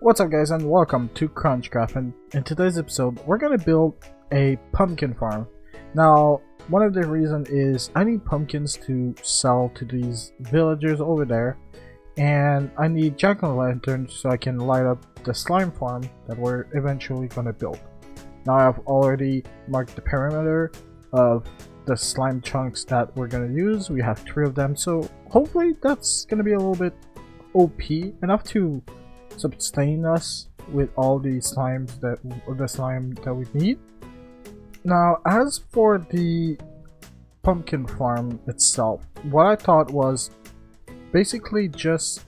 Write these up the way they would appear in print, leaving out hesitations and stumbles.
What's up guys, and welcome to CrunchCraft, and in today's episode we're gonna build a pumpkin farm. Now one of the reasons is I need pumpkins to sell to these villagers over there, and I need jack-o'-lanterns so I can light up the slime farm that we're eventually gonna build. Now I've already marked the perimeter of the slime chunks that we're gonna use. We have 3 of them, so hopefully that's gonna be a little bit OP enough to sustain us with all the slime that we need. Now as for the pumpkin farm itself, what I thought was basically just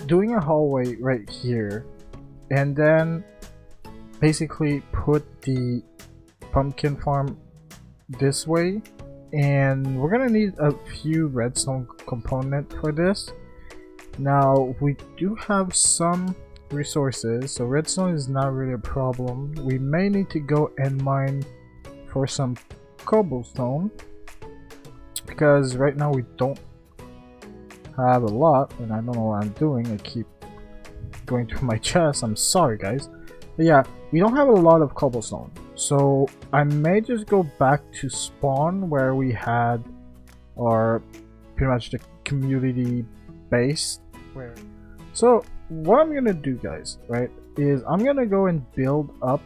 doing a hallway right here and then basically put the pumpkin farm this way, and we're gonna need a few redstone component for this. Now we do have some resources, so redstone is not really a problem. We may need to go and mine for some cobblestone because right now we don't have a lot, and I don't know what I'm doing. I keep going through my chest. I'm sorry guys, but yeah, we don't have a lot of cobblestone, so I may just go back to spawn where we had our pretty much the community base. So what I'm gonna do guys, right, is I'm gonna go and build up,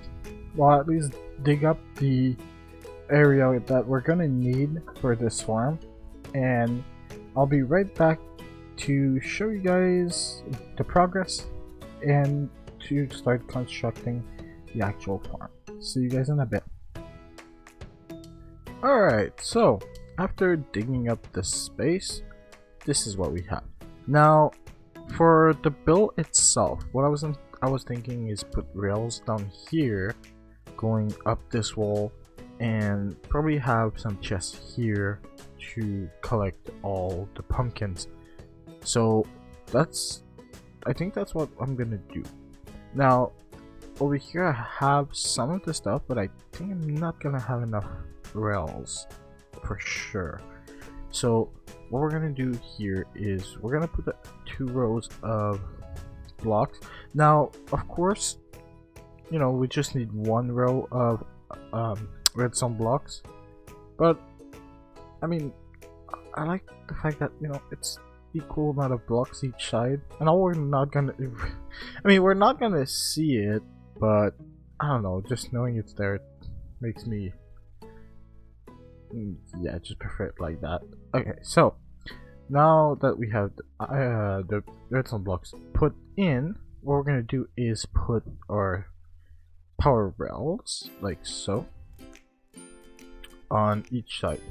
well at least dig up the area that we're gonna need for this farm, and I'll be right back to show you guys the progress and to start constructing the actual farm. See you guys in a bit. Alright, so after digging up the space, this is what we have. Now for the build itself, what I was thinking is put rails down here going up this wall, and probably have some chests here to collect all the pumpkins. So I think that's what I'm gonna do. Now over here I have some of the stuff, but I think I'm not gonna have enough rails for sure. So what we're gonna do here is we're gonna put the 2 rows of blocks. Now of course, you know, we just need 1 row of redstone blocks, but I mean, I like the fact that, you know, it's equal amount of blocks each side. And all we're not gonna I mean, we're not gonna see it, but I don't know, just knowing it's there makes me, yeah, just prefer it like that. Okay, so now that we have the redstone blocks put in, what we're gonna do is put our power rails like so on each side.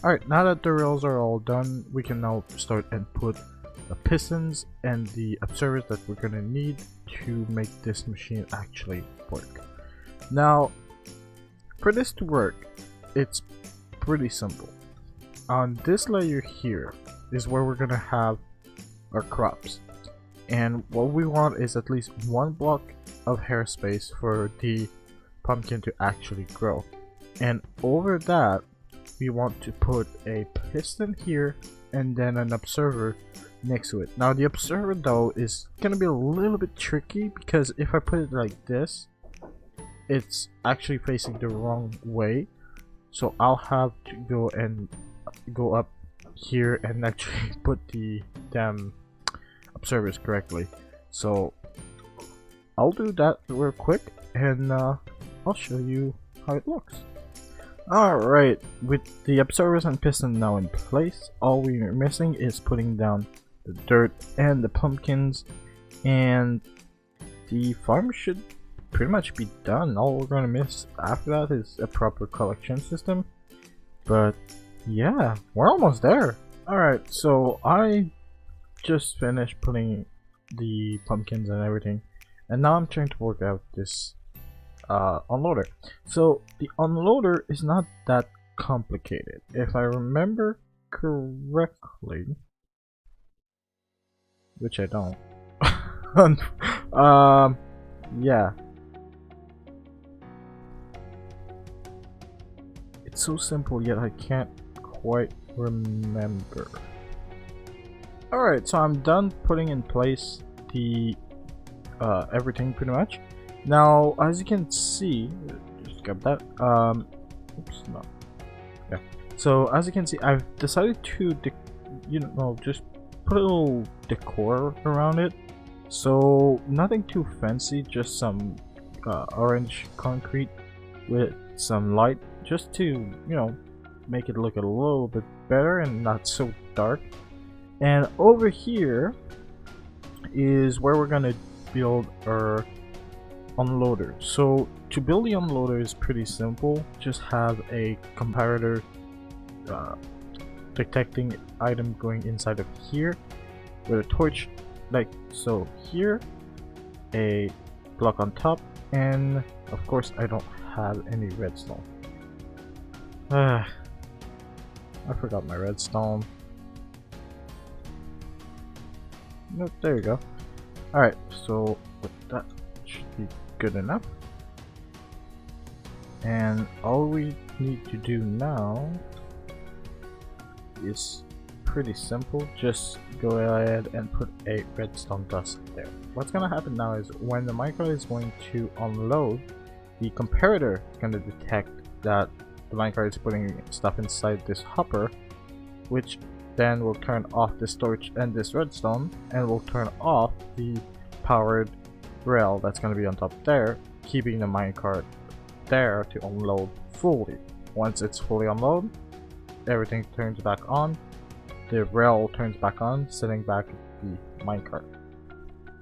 Alright, now that the rails are all done, we can now start and put the pistons and the observers that we're gonna need to make this machine actually work. Now, for this to work, it's pretty simple. On this layer here is where we're gonna have our crops, and what we want is at least 1 block of hair space for the pumpkin to actually grow, and over that we want to put a piston here and then an observer next to it. Now the observer though is gonna be a little bit tricky, because if I put it like this, it's actually facing the wrong way, so I'll have to go up here and actually put the damn observers correctly. So I'll do that real quick, and I'll show you how it looks. Alright, with the observers and piston now in place, all we're missing is putting down the dirt and the pumpkins, and the farm should pretty much be done. All we're gonna miss after that is a proper collection system, but yeah, we're almost there. Alright, so I just finished putting the pumpkins and everything, and now I'm trying to work out this unloader. So the unloader is not that complicated. If I remember correctly, which I don't. Yeah. It's so simple, yet I can't quite remember. Alright, so I'm done putting in place the everything pretty much. Now, as you can see, just grab that. Oops, no. Yeah. So as you can see, I've decided to, just put a little decor around it. So nothing too fancy, just some orange concrete with some light, just to, make it look a little bit better and not so dark. And over here is where we're gonna build our unloader. So to build the unloader is pretty simple. Just have a comparator detecting item going inside of here with a torch like so here, a block on top, and of course I don't have any redstone. I forgot my redstone. Nope, there you go. Alright, so that should be good enough. And all we need to do now is pretty simple. Just go ahead and put a redstone dust there. What's gonna happen now is when the minecart is going to unload, the comparator is gonna detect that the minecart is putting stuff inside this hopper, which then will turn off the storage and this redstone, and will turn off the powered rail that's going to be on top there, keeping the minecart there to unload fully. Once it's fully unloaded, everything turns back on, the rail turns back on, setting back the minecart.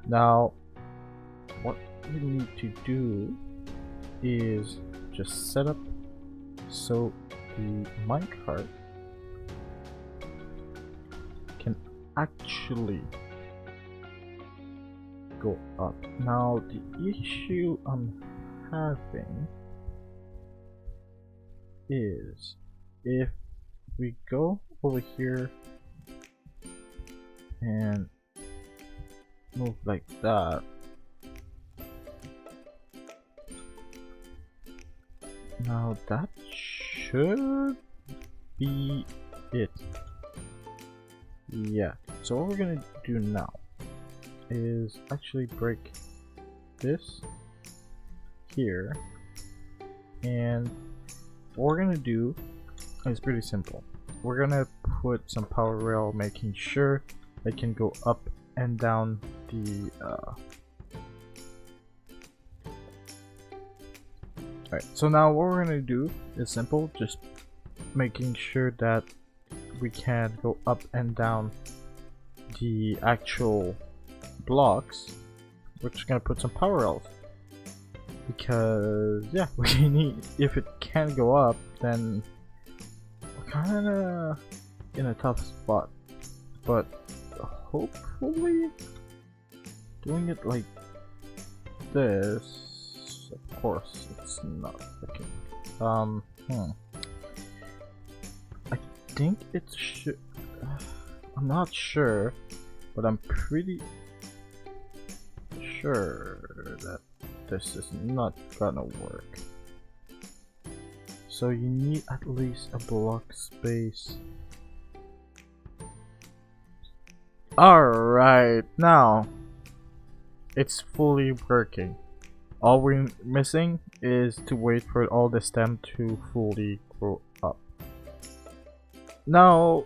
Now, what we need to do is just set up so the minecart can actually go up. Now the issue I'm having is if we go over here and move like that, now that should be it. Yeah, so what we're gonna do now is actually break this here, and what we're gonna do is pretty simple. We're gonna put some power rail, making sure they can go up and down the Alright, so now what we're gonna do is simple, just making sure that we can go up and down the actual blocks. We're just gonna put some power rails, because yeah, we need, if it can go up, then we're kinda in a tough spot. But hopefully doing it like this, of course it's not working. I think it should, I'm not sure, but I'm pretty sure that this is not gonna work. So you need at least a block space. Alright, now it's fully working. All we're missing is to wait for all the stem to fully grow up. Now,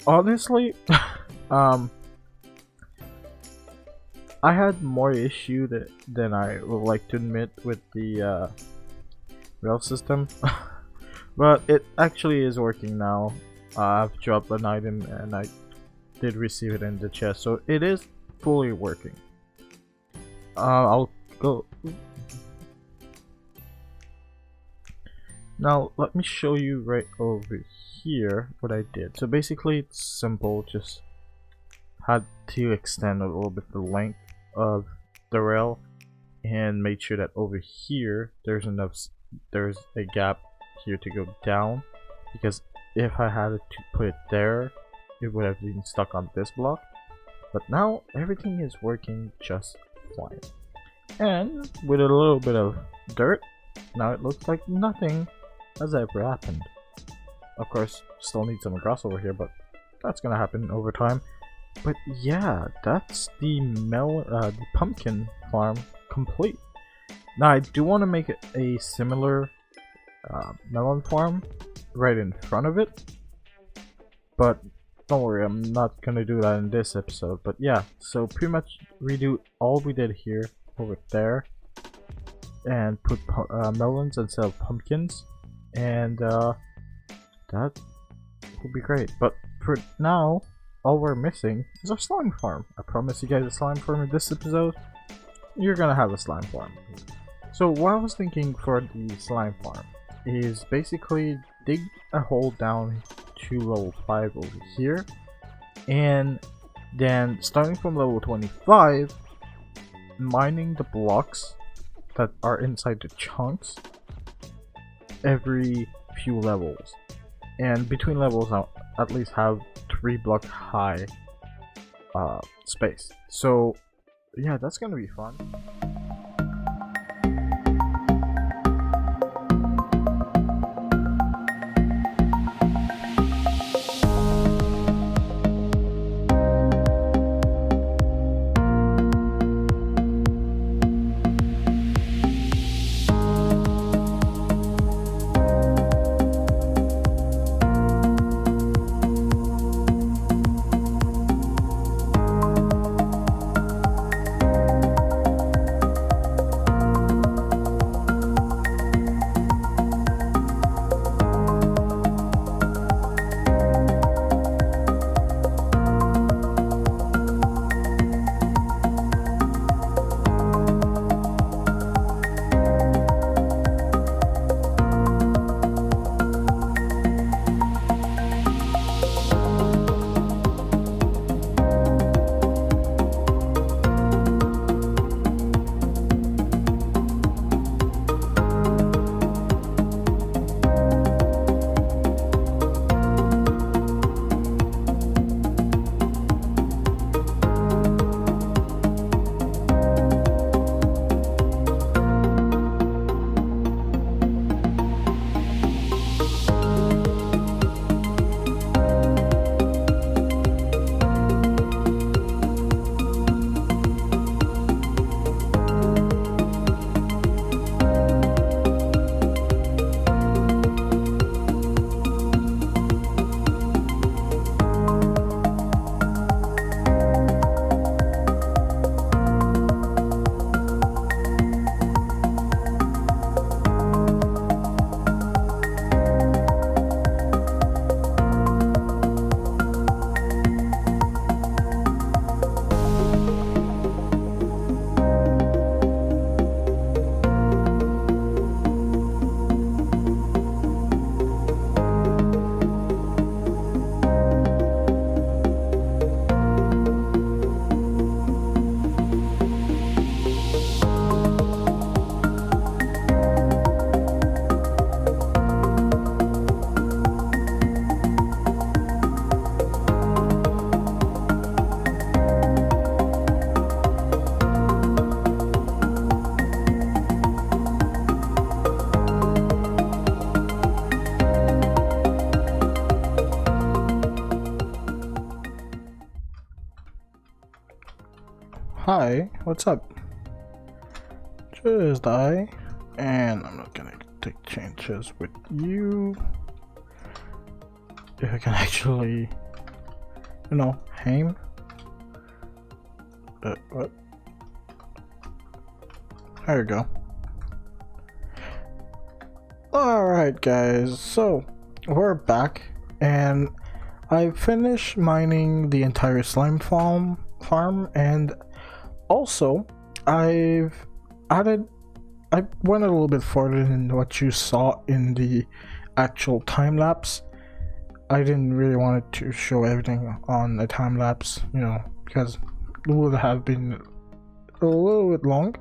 honestly, I had more issue than I would like to admit with the rail system, but it actually is working now. I've dropped an item and I did receive it in the chest, so it is fully working. I'll go. Now let me show you right over here what I did. So basically it's simple, just had to extend a little bit the length of the rail and made sure that over here there's a gap here to go down, because if I had to put it there it would have been stuck on this block. But now everything is working just fine, and with a little bit of dirt now it looks like nothing has ever happened. Of course still need some grass over here, but that's gonna happen over time. But yeah, that's the pumpkin farm complete. Now I do want to make a similar melon farm right in front of it, but don't worry, I'm not gonna do that in this episode. But yeah, so pretty much redo all we did here over there and put melons instead of pumpkins, and that would be great. But for now, all we're missing is our slime farm. I promise you guys a slime farm in this episode. You're gonna have a slime farm. So what I was thinking for the slime farm is basically dig a hole down to level 5 over here, and then starting from level 25, mining the blocks that are inside the chunks every few levels, and between levels I'll at least have 3 block high space. So yeah, that's gonna be fun. Hi, what's up? Just I, and I'm not gonna take chances with you. If I can actually, you know, aim. What? There you go. Alright guys, so we're back, and I finished mining the entire slime farm, and also I went a little bit further than what you saw in the actual time lapse. I didn't really want to show everything on a time lapse, you know, because it would have been a little bit long.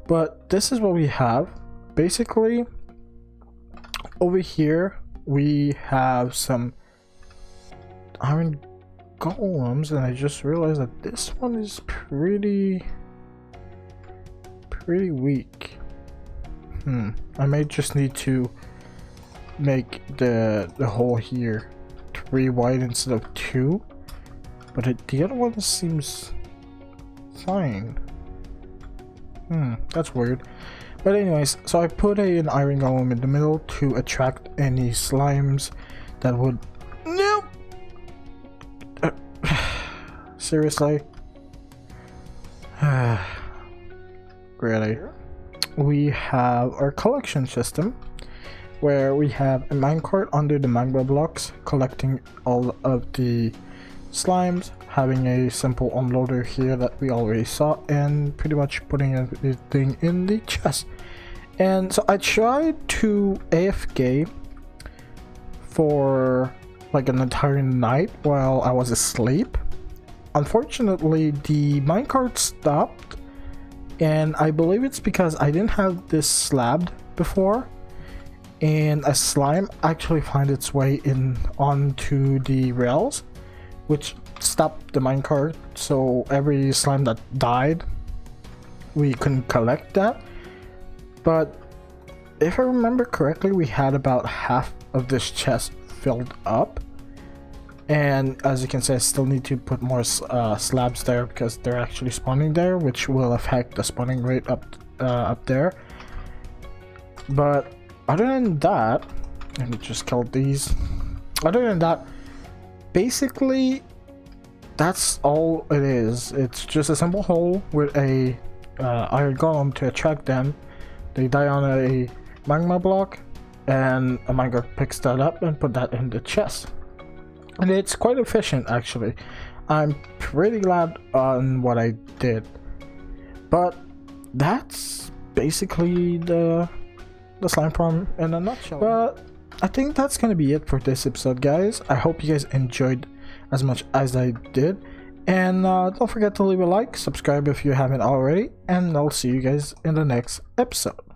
But this is what we have. Basically, over here we have some iron golems, and I just realized that this one is pretty weak. I may just need to make the hole here 3 wide instead of 2, but the other one seems fine. That's weird. But anyways, so I put an iron golem in the middle to attract any slimes that would... No! Seriously? Really? We have our collection system, where we have a minecart under the magma blocks collecting all of the slimes, having a simple unloader here that we already saw, and pretty much putting everything in the chest. And so I tried to AFK for like an entire night while I was asleep. Unfortunately, the minecart stopped, and I believe it's because I didn't have this slabbed before, and a slime actually found its way in onto the rails, which stopped the minecart. So every slime that died, we couldn't collect that. But if I remember correctly, we had about half of this chest filled up, and as you can see, I still need to put more slabs there because they're actually spawning there, which will affect the spawning rate up there. But other than that, let me just kill these. Other than that, basically that's all it is. It's just a simple hole with a iron golem to attract them. They die on a magma block, and a minecart picks that up and put that in the chest. And it's quite efficient, actually. I'm pretty glad on what I did. But that's basically the slime farm in a nutshell. But I think that's gonna be it for this episode, guys. I hope you guys enjoyed as much as I did. And don't forget to leave a like, subscribe if you haven't already, and I'll see you guys in the next episode.